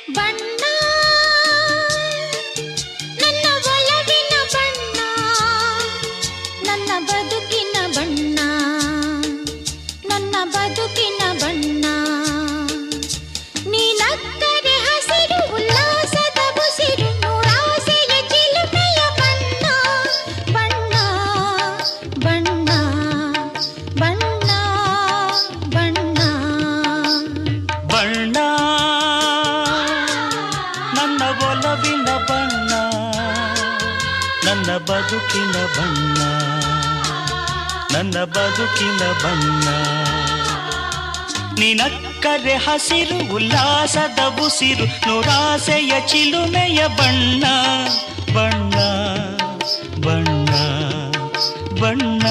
ಬಣ್ಣ ನನ್ನ ಒಲವಿನ ಬಣ್ಣ, ನನ್ನ ಬದುಕಿನ ಬಣ್ಣ, ನನ್ನ ಬದುಕಿನ ಬಣ್ಣ. ನೀನಕ್ಕರೆ ಹಸಿರು ಉಲ್ಲಾಸದ ಬುಸಿರು, ನೂರಾಸೆಯ ಚಿಲುಮೆಯ ಬಣ್ಣ. ಬಣ್ಣ ಬಣ್ಣ ಬಣ್ಣ ಬಣ್ಣ ಬಣ್ಣ ನನ್ನ ಒಲವಿನ ಬಣ್ಣ, ನನ್ನ ಬದುಕಿನ ಬಣ್ಣ, ನನ್ನ ಬದುಕಿನ ಬಣ್ಣ. ನಿನಕ್ಕರೆ ಹಸಿರು ಉಲ್ಲಾಸದ ಬುಸಿರು, ನೂರಾಸೆಯ ಚಿಲುಮೆಯ ಬಣ್ಣ. ಬಣ್ಣ ಬಣ್ಣ ಬಣ್ಣ